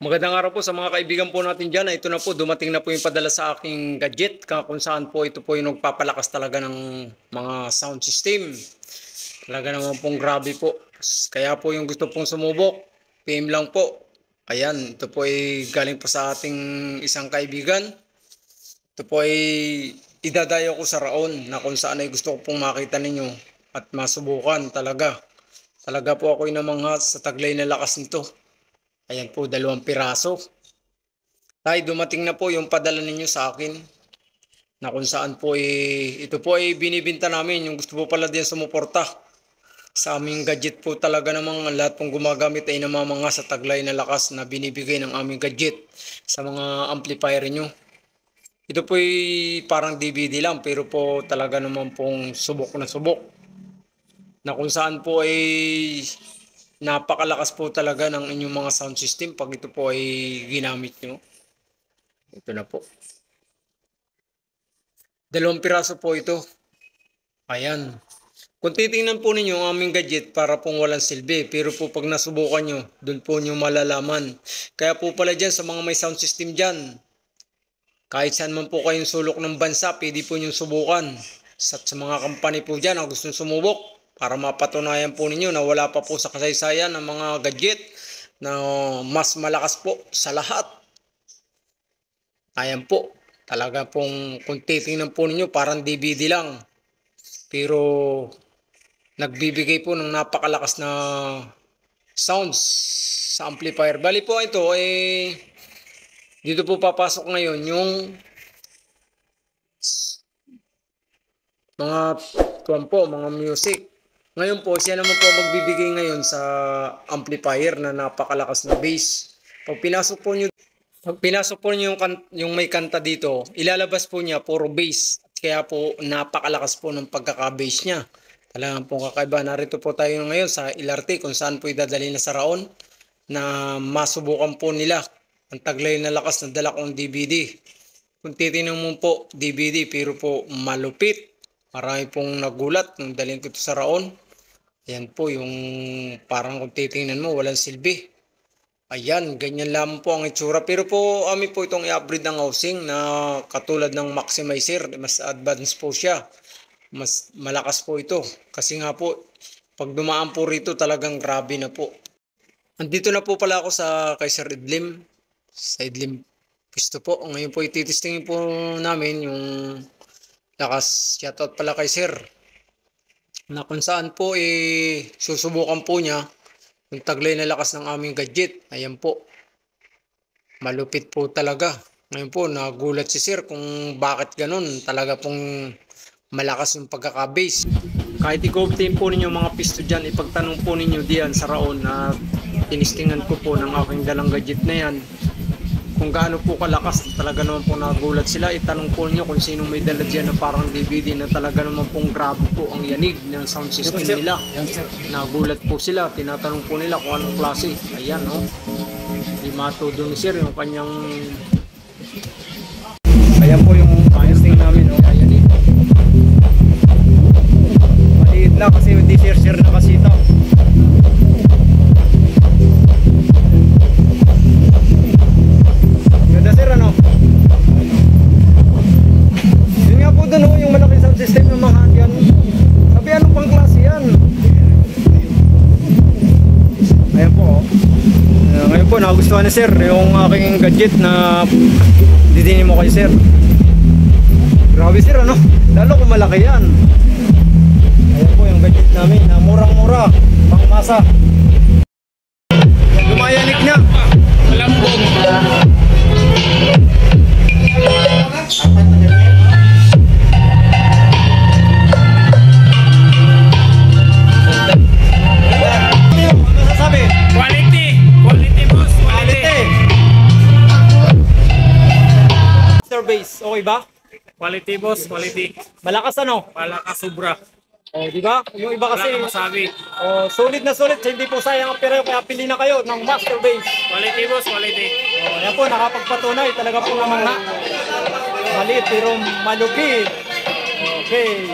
Magandang araw po sa mga kaibigan po natin dyan. Ito na po, dumating na po yung padala sa aking gadget kung saan po ito po yung nagpapalakas talaga ng mga sound system. Talaga naman pong grabe po. Kaya po yung gusto pong sumubok, PM lang po. Ayan, ito po ay galing po sa ating isang kaibigan. Ito po ay idadayo ko sa Raon na kung saan ay gusto ko pong makita ninyo at masubukan talaga. Talaga po ako namangha sa taglay na lakas nito. Ayan po, 2 piraso. Tay, dumating na po yung padala ninyo sa akin. Na kung saan po ito po ay binibinta namin. Yung gusto po pala din sumuporta. Sa aming gadget po talaga namang lahat pong gumagamit ay namamanga sa taglay na lakas na binibigay ng aming gadget sa mga amplifier nyo. Ito po ay parang DVD lang pero po talaga naman pong subok na subok. Na kung saan po ay napakalakas po talaga ng inyong mga sound system pag ito po ay ginamit nyo. Ito na po. 2 piraso po ito. Ayan. Kung titingnan po ninyo ang aming gadget para pong walang silbi. Pero po pag nasubukan nyo, doon po nyo malalaman. Kaya po pala dyan sa mga may sound system dyan. Kahit saan man po kayong sulok ng bansa, pwede po nyo subukan. Sa mga company po dyan na gustong sumubok. Para mapatunayan po ninyo na wala pa po sa kasaysayan ng mga gadget na mas malakas po sa lahat. Ayan po. Talaga pong kung titingnan po ninyo parang DVD lang. Pero nagbibigay po ng napakalakas na sounds sa amplifier. Bali po ito dito po papasok ngayon yung mga music. Ngayon po, siya naman po magbibigay ngayon sa amplifier na napakalakas na bass. Pag pinasok po niyo yung may kanta dito, ilalabas po niya puro bass. Kaya po napakalakas po ng pagkaka-bass niya. Talagang pong kakaiba. Narito po tayo ngayon sa LRT kung saan po idadali na sa Raon na masubukan po nila ang taglay na lakas na dala kong DVD. Kung titignan mo po DVD pero po malupit. Marami pong nagulat nung dalhin ko ito sa Raon. Ayan po yung parang kung titingnan mo walang silbi. Ayan, ganyan lamang po ang itsura. Pero po amin po itong i-upgrade ng housing na katulad ng maximizer. Mas advanced po siya. Mas malakas po ito. Kasi nga po, pag dumaan po rito talagang grabe na po. Andito na po pala ako sa kay Sir Idlim. Sa Idlim Pisto po. Ngayon po ititestingin po namin yung lakas. Shoutout pala kay Sir. Na kung saan po susubukan po niya yung taglay na lakas ng aming gadget. Ayan po. Malupit po talaga. Ngayon po nagulat si Sir kung bakit ganun. Talaga pong malakas yung pagkaka-bass. Kahit i-obtain po ninyo mga pisto dyan, ipagtanong po ninyo diyan sa Raon na tinistingan ko po ng aking dalang gadget na yan. Kung gaano po kalakas, talaga naman po nagulat sila. Itanong po niyo kung sino may dala dyan na parang DVD na talaga naman pong grabe po ang yanig ng sound system nila. Nagulat po sila, tinatanong po nila kung anong klase. Ayan, no? Di matudo ni Sir yung kanyang... Ayan po yung testing namin, no? Ayan eh. Maliit lang kasi hindi share na kasi ito. System ng mga yan. Sabi ano pang klase yan? Ayan po. Ngayon po nagustuhan ni Sir yung aking gadget na didinin mo kay Sir. Grabe Sir ano? Lalo kung malaki yan. Ayan po yung gadget namin na murang-mura. Pang masa. Lumayanik niya. Malambog. Base, okay ba? Quality boss, quality. Malakas ano? Malakas sobra. Oh, di ba? Yung iba kasi masabi. Oh, solid na solid, hindi po sayang ang pera kaya pili na kayo ng Master Base. Quality boss, quality. Oh, yan po nakapagpatunay, talaga po namang maliit pero malupit. Okay.